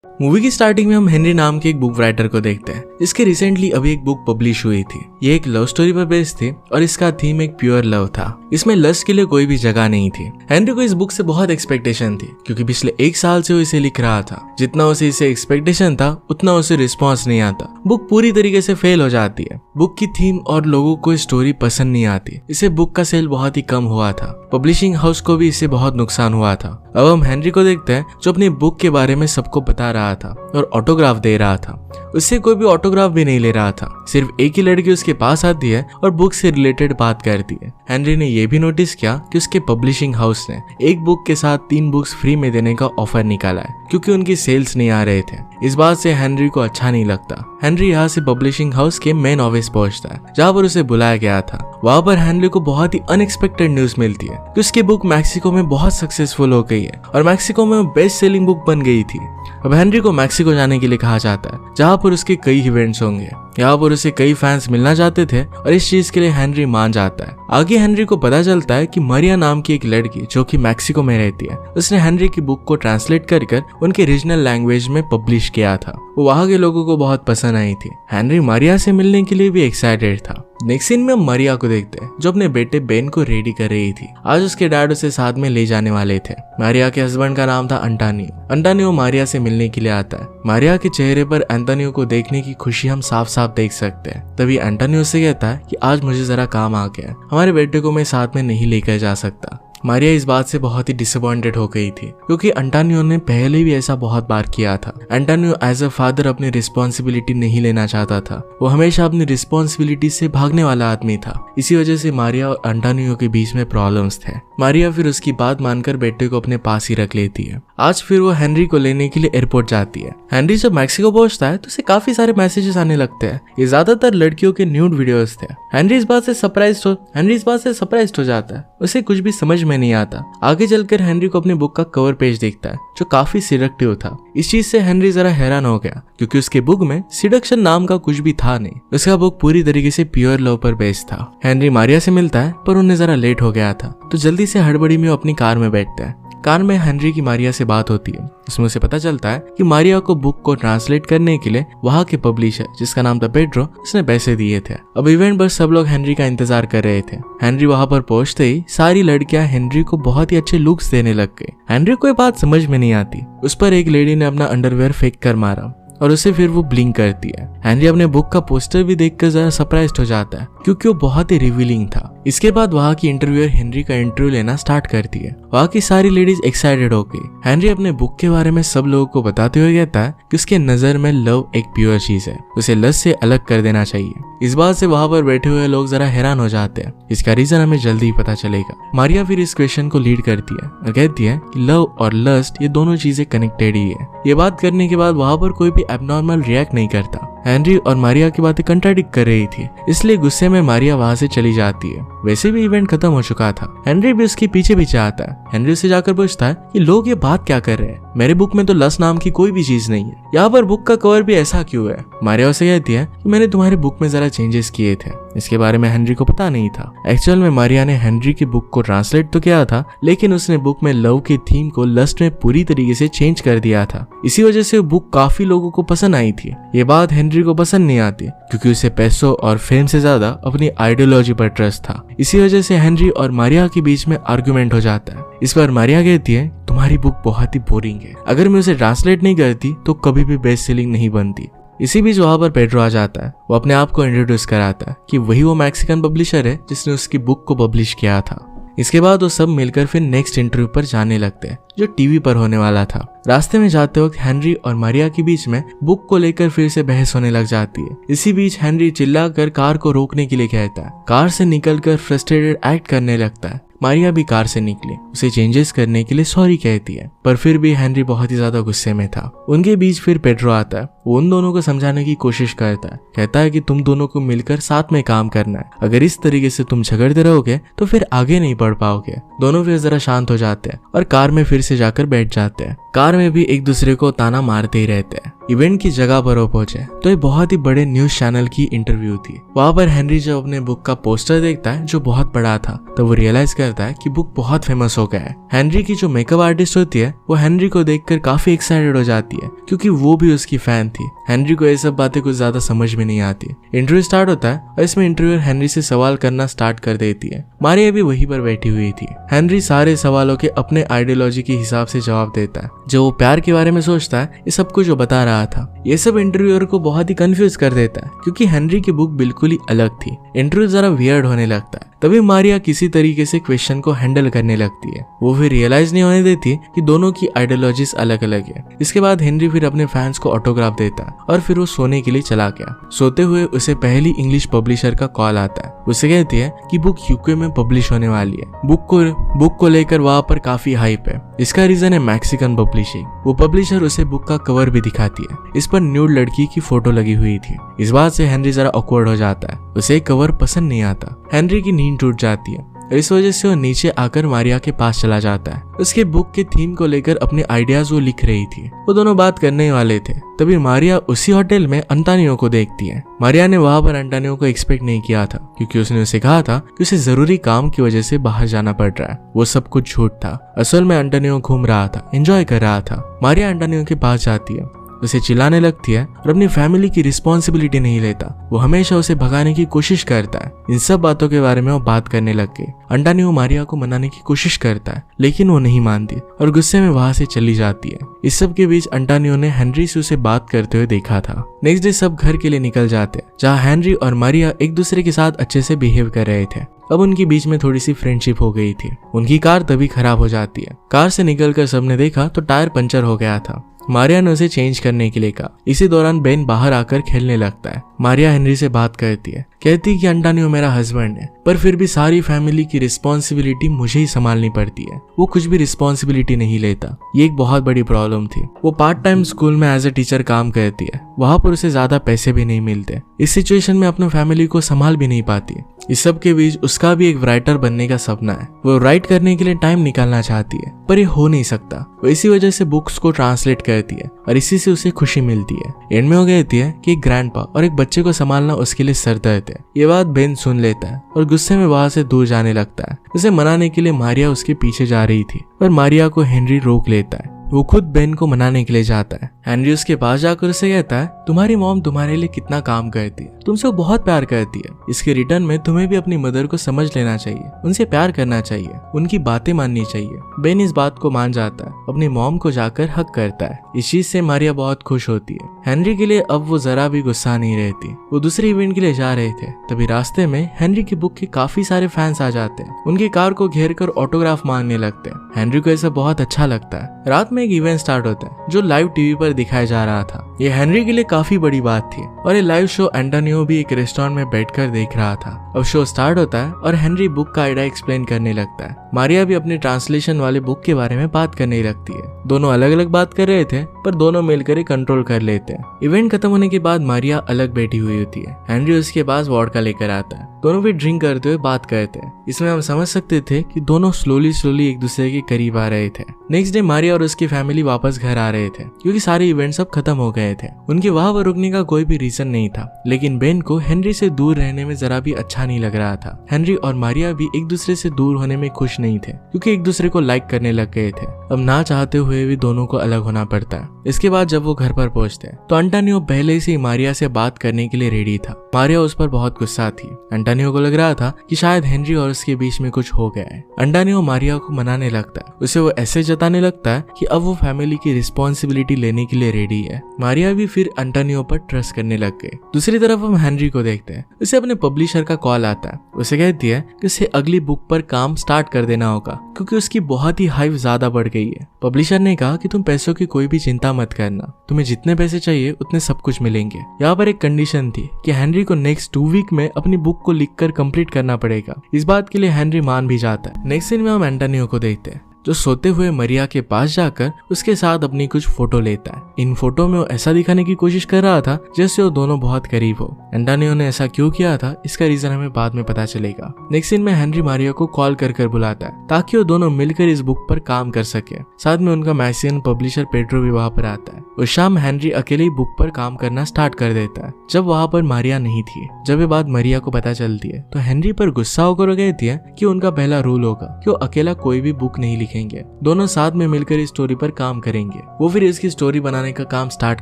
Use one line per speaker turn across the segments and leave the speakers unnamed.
Movie की starting में हम हेनरी नाम के एक बुक राइटर को देखते हैं। इसके रिसेंटली अभी एक बुक पब्लिश हुई थी। ये एक लव स्टोरी पर बेस्ड थी और इसका थीम एक प्योर लव था। इसमें लस्ट के लिए कोई भी जगह नहीं थी। हेनरी को इस बुक से बहुत एक्सपेक्टेशन थी क्योंकि पिछले 1 साल से वो इसे लिख रहा था। जितना उसे इसे एक्सपेक्टेशन था उतना उसे रिस्पॉन्स नहीं आता। बुक पूरी तरीके से फेल हो जाती है। बुक की थीम और लोगों को स्टोरी पसंद नहीं आती। इसे बुक का सेल बहुत ही कम हुआ था। पब्लिशिंग हाउस को भी इससे बहुत नुकसान हुआ था। अब हम हेनरी को देखते हैं जो अपनी बुक के बारे में सबको बता रहा था और ऑटोग्राफ दे रहा था। उससे कोई भी ऑटोग्राफ भी नहीं ले रहा था। सिर्फ एक ही लड़की उसके पास आती है और बुक से रिलेटेड बात करती है। हेनरी ने यह भी नोटिस किया कि उसके पब्लिशिंग हाउस ने एक बुक के साथ 3 बुक्स फ्री में देने का ऑफर निकाला है क्योंकि उनकी सेल्स नहीं आ रहे थे। इस बात से हेनरी को अच्छा नहीं लगता। हेनरी यहाँ से पब्लिशिंग हाउस के मेन ऑफिस पहुंचता है जहाँ पर उसे बुलाया गया था। वहाँ पर हेनरी को बहुत ही अनएक्सपेक्टेड न्यूज मिलती है कि उसकी बुक मैक्सिको में बहुत सक्सेसफुल हो गई है और मैक्सिको में बेस्ट सेलिंग बुक बन गई थी। अब हेनरी को मैक्सिको जाने के लिए कहा जाता है जहाँ पर उसके कई इवेंट्स होंगे। यहाँ पर उसे कई फैंस मिलना चाहते थे और इस चीज के लिए हेनरी मान जाता है। आगे हेनरी को पता चलता है कि मारिया नाम की एक लड़की जो कि मैक्सिको में रहती है, उसने हेनरी की बुक को ट्रांसलेट कर उनके रीजनल लैंग्वेज में पब्लिश किया था। वो वहाँ के लोगों को बहुत पसंद आई थी। हेनरी मारिया से मिलने के लिए भी एक्साइटेड था। नेक्स्ट सीन में हम मारिया को देखते हैं जो अपने बेटे बेन को रेडी कर रही थी। आज उसके डैड उसे साथ में ले जाने वाले थे। मारिया के हस्बैंड का नाम था अंटानियो। अंटानियो मारिया से मिलने के लिए आता है। मारिया के चेहरे पर अंटानियो को देखने की खुशी हम साफ साफ देख सकते हैं। तभी अंटानियो से कहता है कि आज मुझे जरा काम आ गया है, हमारे बेटे को मैं साथ में नहीं लेकर जा सकता। मारिया इस बात से बहुत ही डिसअपॉइंटेड हो गई थी क्योंकि अंटानियो ने पहले भी ऐसा बहुत बार किया था। अंटानियो एज अ फादर अपनी रिस्पॉन्सिबिलिटी नहीं लेना चाहता था। वो हमेशा अपनी रिस्पॉन्सिबिलिटी से भागने वाला आदमी था। इसी वजह से मारिया और अंटानियो के बीच में प्रॉब्लम्स थे। मारिया फिर उसकी बात मानकर बेटे को अपने पास ही रख लेती है। आज फिर वो हेनरी को लेने के लिए एयरपोर्ट जाती है। हेनरी जब मैक्सिको पहुंचता है तो उसे काफी सारे मैसेजेस आने लगते हैं। ये ज्यादातर लड़कियों के न्यूड वीडियोस थे। हेनरी इस बात से सरप्राइज्ड हो जाता है। उसे कुछ भी समझ में नहीं आता। आगे चलकर हेनरी को अपनी बुक का कवर पेज दिखता है जो काफी सिडक्टिव था। इस चीज से हेनरी जरा हैरान हो गया क्योंकि उसके बुक में सिडक्शन नाम का कुछ भी था नहीं। उसका बुक पूरी तरीके से प्योर लव पर बेस्ड था। हेनरी मारिया से मिलता है पर उन्हें जरा लेट हो गया था तो जल्दी से हड़बड़ी में अपनी कार में बैठता है। कार में हेनरी की मारिया से बात होती है। उसमें उसे पता चलता है कि मारिया को बुक को ट्रांसलेट करने के लिए वहाँ के पब्लिशर जिसका नाम था पेड्रो, उसने पैसे दिए थे। अब इवेंट पर सब लोग हेनरी का इंतजार कर रहे थे। हेनरी वहाँ पर पहुंचते ही सारी लड़कियां हेनरी को बहुत ही अच्छे लुक्स देने लग गई। हेनरी को ये बात समझ में नहीं आती। उस पर एक लेडी ने अपना अंडरवेयर फेंक कर मारा और उसे फिर वो ब्लिंक करती है। हेनरी अपने बुक का पोस्टर भी देखकर जरा सरप्राइज्ड हो जाता है क्योंकि वो बहुत ही रिवीलिंग था। इसके बाद वहाँ की इंटरव्यूअर हेनरी का इंटरव्यू लेना स्टार्ट करती है। वहाँ की सारी लेडीज एक्साइटेड हो गई। हेनरी अपने बुक के बारे में सब लोगों को बताते हुए कहता है कि उसके नजर में लव एक प्योर चीज है, उसे लस्ट से अलग कर देना चाहिए। इस बात से वहाँ पर बैठे हुए लोग जरा हैरान हो जाते हैं। इसका रीजन हमें जल्दी ही पता चलेगा। मारिया फिर इस क्वेश्चन को लीड करती है और कहती है कि लव और लस्ट ये दोनों चीजें कनेक्टेड ही है। ये बात करने के बाद वहाँ पर कोई भी एबनॉर्मल रिएक्ट नहीं करता। हेनरी और मारिया की बातें कंट्राडिक्ट कर रही थी, इसलिए गुस्से में मारिया वहाँ से चली जाती है। वैसे भी इवेंट खत्म हो चुका था। हेनरी भी उसके पीछे आता है। हेनरी से जाकर पूछता है कि लोग ये बात क्या कर रहे हैं, मेरे बुक में तो लस्ट नाम की कोई भी चीज नहीं है, यहाँ पर बुक का कवर भी ऐसा क्यों है। मारिया उसे कहती है कि मैंने तुम्हारी बुक में जरा चेंजेस किए थे। इसके बारे में हेनरी को पता नहीं था। एक्चुअल में मारिया ने हेनरी की बुक को ट्रांसलेट तो किया था लेकिन उसने बुक में लव की थीम को लस्ट में पूरी तरीके से चेंज कर दिया था। इसी वजह से बुक काफी लोगों को पसंद आई थी। ये बात हेनरी को पसंद नहीं आती क्योंकि उसे पैसों और फेम से ज्यादा अपनी आइडियोलॉजी पर ट्रस्ट था। इसी वजह से हेनरी और मारिया के बीच में आर्गुमेंट हो जाता है। इस पर मारिया कहती है तुम्हारी बुक बहुत ही बोरिंग है, अगर मैं उसे ट्रांसलेट नहीं करती तो कभी भी बेस्ट सेलिंग नहीं बनती। इसी बीच वहां पर पेड्रो आ जाता है। वो अपने आप को इंट्रोड्यूस कराता है कि वही वो मैक्सिकन पब्लिशर है जिसने उसकी बुक को पब्लिश किया था। इसके बाद वो सब मिलकर फिर नेक्स्ट इंटरव्यू पर जाने लगते हैं जो टीवी पर होने वाला था। रास्ते में जाते वक्त हेनरी और मारिया के बीच में बुक को लेकर फिर से बहस होने लग जाती है। इसी बीच हेनरी चिल्लाकर कार को रोकने के लिए कहता है। कार से निकलकर फ्रस्ट्रेटेड एक्ट करने लगता है। मारिया भी कार से निकली, उसे चेंजेस करने के लिए सॉरी कहती है पर फिर भी हेनरी बहुत ही ज्यादा गुस्से में था। उनके बीच फिर पेड्रो आता है वो उन दोनों को समझाने की कोशिश करता है। कहता है कि तुम दोनों को मिलकर साथ में काम करना है, अगर इस तरीके से तुम झगड़ते रहोगे तो फिर आगे नहीं बढ़ पाओगे। दोनों फिर जरा शांत हो जाते हैं और कार में फिर से जाकर बैठ जाते हैं। कार में भी एक दूसरे को ताना मारते ही रहते हैं। इवेंट की जगह पर वो पहुंचे तो ये बहुत ही बड़े न्यूज चैनल की इंटरव्यू थी। वहां पर हेनरी जब अपने बुक का पोस्टर देखता है जो बहुत बड़ा था, तो वो रियलाइज करता है कि बुक बहुत फेमस हो गया है। हेनरी की जो मेकअप आर्टिस्ट होती है वो हेनरी को देखकर काफी एक्साइटेड हो जाती है, क्योंकि वो भी उसकी फैन थी। हेनरी को ये सब बातें कुछ ज्यादा समझ में नहीं आती। इंटरव्यू स्टार्ट होता है और इसमें इंटरव्यूअर हेनरी से सवाल करना स्टार्ट कर देती है। मारिया भी वहीं पर बैठी हुई थी। हेनरी सारे सवालों के अपने आइडियोलॉजी के हिसाब से जवाब देता है। जो वो प्यार के बारे में सोचता है, ये सब कुछ जो बता रहा था, ये सब इंटरव्यूअर को बहुत ही कंफ्यूज कर देता है, क्योंकि हेनरी की बुक बिल्कुल ही अलग थी। इंटरव्यू जरा वियर्ड होने लगता है। तभी मारिया किसी तरीके से क्वेश्चन को हैंडल करने लगती है। वो फिर रियलाइज नहीं होने देती कि दोनों की आइडियोलॉजीज अलग अलग है। इसके बाद हेनरी फिर अपने फैंस को ऑटोग्राफ देता है और फिर वो सोने के लिए चला गया। सोते हुए उसे पहली इंग्लिश पब्लिशर का कॉल आता है। उसे कहती है कि बुक यूके में पब्लिश होने वाली है। बुक को लेकर वहां पर काफी हाइप है। इसका रीजन है मैक्सिकन पब्लिशिंग। वो पब्लिशर उसे बुक का कवर भी दिखाती है। इस पर न्यूड लड़की की फोटो लगी हुई थी। इस बात से हेनरी जरा ऑकवर्ड हो जाता है। उसे कवर पसंद नहीं आता। हेनरी की नींद टूट जाती है। इस वजह से वो नीचे आकर मारिया के पास चला जाता है। उसके बुक के थीम को लेकर अपने आइडियाज वो लिख रही थी। वो दोनों बात करने वाले थे। तभी मारिया उसी होटल में अंटानियो को देखती है। मारिया ने वहां पर अंटानियो को एक्सपेक्ट नहीं किया था, क्योंकि उसने उसे कहा था कि उसे जरूरी काम की वजह से बाहर जाना पड़ रहा है। वो सब कुछ झूठ था। असल में अंटानियो घूम रहा था, एंजॉय कर रहा था। मारिया अंटानियो के पास जाती है, उसे चिल्लाने लगती है और अपनी फैमिली की रिस्पॉन्सिबिलिटी नहीं लेता। वो हमेशा उसे भगाने की कोशिश करता है। इन सब बातों के बारे में वो बात करने लग गई। अंटानियो मारिया को मनाने की कोशिश करता है, लेकिन वो नहीं मानती और गुस्से में वहां से चली जाती है। इस सब के बीच अंटानियो ने हेनरी से उसे बात करते हुए देखा था। नेक्स्ट डे सब घर के लिए निकल जाते हैं, जहाँ हेनरी और मारिया एक दूसरे के साथ अच्छे से बिहेव कर रहे थे। अब उनके बीच में थोड़ी सी फ्रेंडशिप हो गई थी। उनकी कार तभी खराब हो जाती है। कार से निकलकर सबने देखा तो टायर पंचर हो गया था। मारिया ने उसे चेंज करने के लिए कहा। इसी दौरान बेन बाहर आकर खेलने लगता है। मारिया हेनरी से बात करती है, कहती कि अंटानियो मेरा हस्बैंड है, पर फिर भी सारी फैमिली की रिस्पॉन्सिबिलिटी मुझे ही संभालनी पड़ती है। वो कुछ भी रिस्पॉन्सिबिलिटी नहीं लेता। ये एक बहुत बड़ी प्रॉब्लम थी। वो पार्ट टाइम स्कूल में एज ए टीचर काम करती है। वहां पर उसे ज्यादा पैसे भी नहीं मिलते। इस सिचुएशन में अपने फैमिली को संभाल भी नहीं पाती। इस सब के बीच उसका भी एक राइटर बनने का सपना है। वो राइट करने के लिए टाइम निकालना चाहती है, पर ये हो नहीं सकता। वो इसी वजह से बुक्स को ट्रांसलेट करती है और इसी से उसे खुशी मिलती है। एंड में वो कहती है कि एक ग्रैंडपा और एक बच्चे को संभालना उसके लिए सरदर्द है। ये बात बेन सुन लेता है और गुस्से में वहां से दूर जाने लगता है। उसे मनाने के लिए मारिया उसके पीछे जा रही थी, पर मारिया को हेनरी रोक लेता है। वो खुद बेन को मनाने के लिए जाता है। हेनरी उसके पास जाकर उसे कहता है, तुम्हारी मॉम तुम्हारे लिए कितना काम करती है, तुमसे वो बहुत प्यार करती है। इसके रिटर्न में तुम्हें भी अपनी मदर को समझ लेना चाहिए, उनसे प्यार करना चाहिए, उनकी बातें माननी चाहिए। बेन इस बात को मान जाता है, अपनी मॉम को जाकर हक करता है। इस चीज से मारिया बहुत खुश होती है। हेनरी के लिए अब वो जरा भी गुस्सा नहीं रहती। वो दूसरे इवेंट के लिए जा रहे थे, तभी रास्ते में हेनरी की बुक के काफी सारे फैंस आ जाते हैं। उनकी कार को घेर कर ऑटोग्राफ मांगने लगते हैं। हेनरी को ऐसा बहुत अच्छा लगता है। रात में एक इवेंट स्टार्ट होता है जो लाइव टीवी पर दिखाया जा रहा था। ये हेनरी के लिए काफी बड़ी बात थी और ये लाइव शो एंटोनियो भी एक रेस्टोरेंट में बैठकर देख रहा था। अब शो स्टार्ट होता है और हेनरी बुक का आइडिया एक्सप्लेन करने लगता है। मारिया भी अपने ट्रांसलेशन वाले बुक के बारे में बात करने लगती है। दोनों अलग अलग बात कर रहे थे, पर दोनों मिलकर ही कंट्रोल कर लेते हैं। इवेंट खत्म होने के बाद मारिया अलग बैठी हुई होती है। हेनरी उसके पास वॉडका लेकर आता है। दोनों भी ड्रिंक करते हुए बात करते हैं। इसमें हम समझ सकते थे कि दोनों स्लोली एक दूसरे के करीब आ रहे थे। नेक्स्ट डे मारिया और उसकी फैमिली वापस घर आ रहे थे, क्योंकि सारे इवेंट्स अब खत्म हो गए थे। उनके वहां पर रुकने का कोई भी रीजन नहीं था, लेकिन बेन को हेनरी से दूर रहने में जरा भी अच्छा नहीं लग रहा था। हेनरी और मारिया भी एक दूसरे से दूर होने में खुश नहीं थे, क्योंकि एक दूसरे को लाइक करने लग गए थे। अब ना चाहते हुए भी दोनों को अलग होना पड़ता है। इसके बाद जब वो घर पर पहुंचते हैं तो अंटानियो पहले से ही मारिया से बात करने के लिए रेडी था। मारिया उस पर बहुत गुस्सा थी। अंटानियो को लग रहा था कि शायद हेनरी और उसके बीच में कुछ हो गया है। अंटानियो मारिया को मनाने लगता है। उसे वो ऐसे जताने लगता है कि अब वो फैमिली की रिस्पॉन्सिबिलिटी लेने के लिए रेडी है। मारिया भी फिर अंटानियो पर ट्रस्ट करने लग गए। दूसरी तरफ हम हेनरी को देखते हैं। उसे अपने पब्लिशर का कॉल आता है। उसे कहती है कि उसे अगली बुक पर काम स्टार्ट कर देना होगा, क्योंकि उसकी बहुत ही हाइप ज्यादा बढ़ गई है। पब्लिशर ने कहा कि तुम पैसों की कोई भी चिंता मत करना, तुम्हें जितने पैसे चाहिए उतने सब कुछ मिलेंगे। यहाँ पर एक कंडीशन थी कि हेनरी को नेक्स्ट 2 वीक में अपनी बुक को लिखकर कंप्लीट करना पड़ेगा। इस बात के लिए हेनरी मान भी जाता है। नेक्स्ट सीन में हम एंटोनियो को देखते हैं। जो सोते हुए मरिया के पास जाकर उसके साथ अपनी कुछ फोटो लेता है। इन फोटो में वो ऐसा दिखाने की कोशिश कर रहा था जैसे वो दोनों बहुत करीब हो। एंटोनियो ने ऐसा क्यों किया था इसका रीजन हमें बाद में पता चलेगा। नेक्स्ट सीन में हेनरी मारिया को कॉल कर बुलाता है ताकि वो दोनों मिलकर इस बुक पर काम कर सके। साथ में उनका मैगजीन पब्लिशर पेड्रो भी वहाँ पर आता है। उस शाम हेनरी अकेले ही बुक पर काम करना स्टार्ट कर देता है जब वहाँ पर मारिया नहीं थी। जब ये बात मरिया को पता चलती है तो हेनरी पर गुस्सा होकर कहती है कि उनका पहला रूल होगा कि वो अकेला कोई भी बुक नहीं लिखेंगे, दोनों साथ में मिलकर इस स्टोरी पर काम करेंगे। वो फिर इसकी स्टोरी बनाने का काम स्टार्ट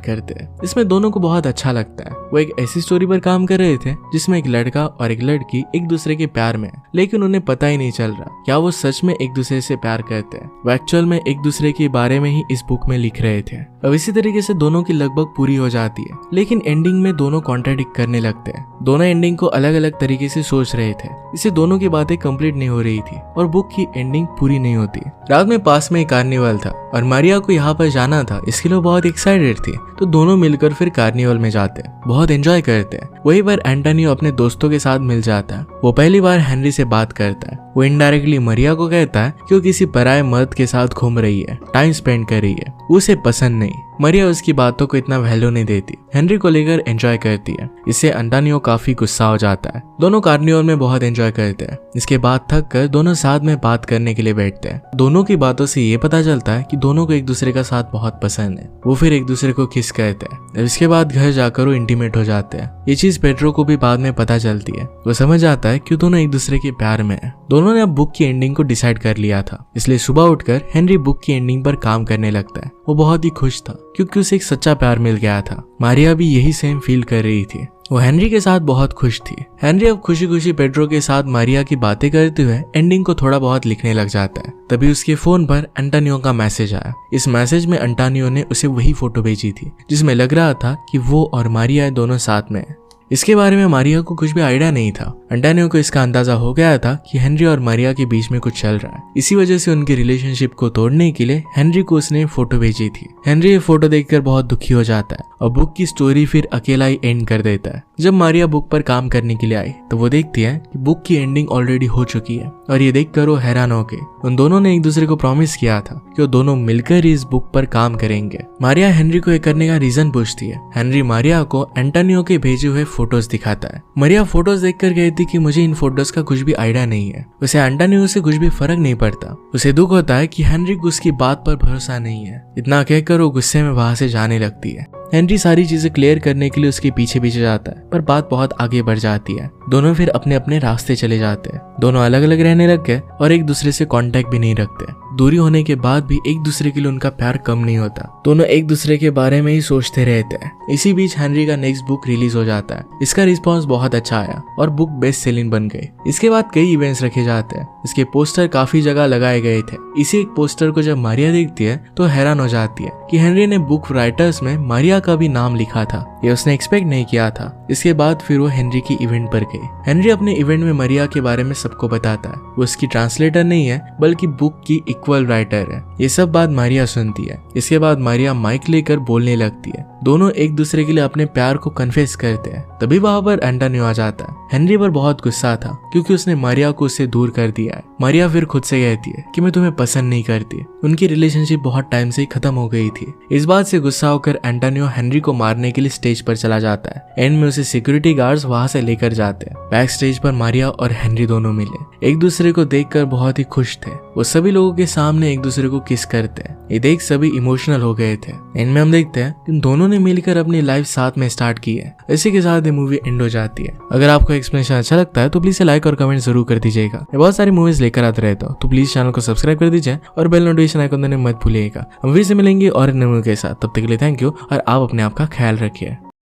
करते हैं। इसमें दोनों को बहुत अच्छा लगता है। वो एक ऐसी स्टोरी पर काम कर रहे थे जिसमें एक लड़का और एक लड़की एक दूसरे के प्यार में है, लेकिन उन्हें पता ही नहीं चल रहा क्या वो सच में एक दूसरे से प्यार करते हैं। वो एक्चुअल में एक दूसरे के बारे में ही इस बुक में लिख रहे थे। अब इसी तरीके से दोनों की लगभग पूरी हो जाती है, लेकिन एंडिंग में दोनों कॉन्ट्राडिक्ट करने लगते हैं। दोनों एंडिंग को अलग अलग तरीके से सोच रहे थे, इससे दोनों की बातें कंप्लीट नहीं हो रही थी और बुक की एंडिंग पूरी नहीं होती। रात में पास में एक कार्निवल था और मारिया को यहाँ पर जाना था, इसके लिए बहुत एक्साइटेड थी। तो दोनों मिलकर फिर कार्निवल में जाते हैं, बहुत एंजॉय करते हैं। वहीं पर एंटोनियो अपने दोस्तों के साथ मिल जाता है। वो पहली बार हेनरी से बात करता है। वो इनडायरेक्टली मरिया को कहता है कि वो किसी पराये मर्द के साथ घूम रही है, टाइम स्पेंड कर रही है, उसे पसंद नहीं। मरिया उसकी बातों को इतना वैल्यू नहीं देती, हेनरी को लेकर एंजॉय करती है। इससे एंटोनियो काफी गुस्सा हो जाता है। दोनों कार्निवल में बहुत एंजॉय करते हैं। इसके बाद थक कर दोनों साथ में बात करने के लिए बैठते हैं। दोनों की बातों से ये पता चलता है कि दोनों को एक दूसरे का साथ बहुत पसंद है। वो फिर एक दूसरे को किस करते हैं। इसके बाद घर जाकर वो इंटीमेट हो जाते हैं। ये चीज पेड्रो को भी बाद में पता चलती है। वो समझ जाता है कि दोनों एक दूसरे के प्यार में है। दोनों ने अब बुक की एंडिंग को डिसाइड कर लिया था, इसलिए सुबह उठकर हेनरी बुक की एंडिंग पर काम करने लगता है। वो बहुत ही खुश था क्योंकि उसे एक सच्चा प्यार मिल गया था। मारिया भी यही सेम फील कर रही थी। वो हेनरी के साथ बहुत खुश थी। हेनरी अब खुशी खुशी पेड्रो के साथ मारिया की बातें करते हुए एंडिंग को थोड़ा बहुत लिखने लग जाता है। तभी उसके फोन पर एंटोनियो का मैसेज आया। इस मैसेज में एंटोनियो ने उसे वही फोटो भेजी थी जिसमें लग रहा था कि वो और मारिया दोनों साथ में है। इसके बारे में मारिया को कुछ भी आइडिया नहीं था। एंटोनियो को इसका अंदाजा हो गया था कि हेनरी और मारिया के बीच में कुछ चल रहा है। इसी वजह से उनकी रिलेशनशिप को तोड़ने के लिए हेनरी को उसने फोटो भेजी थी। हेनरी ये फोटो देखकर बहुत दुखी हो जाता है और बुक की स्टोरी फिर अकेला ही एंड कर देता है। जब मारिया बुक पर काम करने के लिए आई तो वो देखती है कि बुक की एंडिंग ऑलरेडी हो चुकी है और ये देखकर वो हैरान हो गई। उन दोनों ने एक दूसरे को प्रॉमिस किया था कि वो दोनों मिलकर इस बुक पर काम करेंगे। मारिया हेनरी को ये करने का रीजन पूछती है। हेनरी मारिया को एंटोनियो के भेजे हुए फोटोज दिखाता है। मारिया फोटोज देखकर कहती कि मुझे इन फोटोज का कुछ भी आइडिया नहीं है। उसे एंटोनियो से कुछ भी फर्क नहीं पड़ता। उसे दुख होता है कि हेनरी को उसकी बात पर भरोसा नहीं है। इतना कहकर वो गुस्से में वहां से जाने लगती है। हेनरी सारी चीजें क्लियर करने के लिए उसके पीछे पीछे जाता है, पर बात बहुत आगे बढ़ जाती है। दोनों फिर अपने अपने रास्ते चले जाते हैं। दोनों अलग अलग रहने लग गए और एक दूसरे से कांटेक्ट भी नहीं रखते। दूरी होने के बाद भी एक दूसरे के लिए उनका प्यार कम नहीं होता। दोनों एक दूसरे के बारे में ही सोचते रहते हैं। इसी बीच हेनरी का नेक्स्ट बुक रिलीज हो जाता है। इसका रिस्पॉन्स बहुत अच्छा आया और बुक बेस्ट सेलिंग बन गई। इसके बाद कई इवेंट्स रखे जाते हैं। इसके पोस्टर काफी जगह लगाए गए थे। इसी एक पोस्टर को जब मारिया देखती है तो हैरान हो जाती है कि हेनरी ने बुक राइटर्स में मारिया का भी नाम लिखा था। ये उसने एक्सपेक्ट नहीं किया था। इसके बाद फिर वो हेनरी की इवेंट पर गई। हेनरी अपने इवेंट में मारिया के बारे में सबको बताता है। वो उसकी ट्रांसलेटर नहीं है बल्कि बुक की इक्वल राइटर है। ये सब बात मारिया सुनती है। इसके बाद मारिया माइक लेकर बोलने लगती है। दोनों एक दूसरे के लिए अपने प्यार को कन्फेस करते हैं। तभी वहां पर एंटोनियो आ जाता है। हेनरी पर बहुत गुस्सा था क्योंकि उसने मारिया को उससे दूर कर दिया है। मारिया फिर खुद से कहती है कि मैं तुम्हें पसंद नहीं करती। उनकी रिलेशनशिप बहुत टाइम से ही खत्म हो गई थी। इस बात से गुस्सा होकर एंटोनियो हेनरी को मारने के लिए स्टेज पर चला जाता है। एंड में उसे सिक्योरिटी गार्ड्स वहां से लेकर जाते हैं। बैक स्टेज पर मारिया और हेनरी दोनों मिले। एक दूसरे को देखकर बहुत ही खुश थे। वो सभी लोगों के सामने एक दूसरे को किस करते हैं। ये देख सभी इमोशनल हो गए थे। एंड में हम देखते हैं कि दोनों ने मिलकर अपनी लाइफ साथ में स्टार्ट की है। इसी के साथ ये मूवी एंड हो जाती है। अगर आपको एक्सप्लेनेशन अच्छा लगता है तो प्लीज लाइक और कमेंट जरूर कर दीजिएगा। मैं बहुत सारी मूवीज लेकर आते रहता हूँ, तो प्लीज चैनल को सब्सक्राइब कर दीजिए और बेल नोटिफिकेशन आइकन देना मत भूलिएगा। हम फिर से मिलेंगे और नए मूवी के साथ। तब तक के लिए थैंक यू और आप अपने आप का ख्याल रखिए।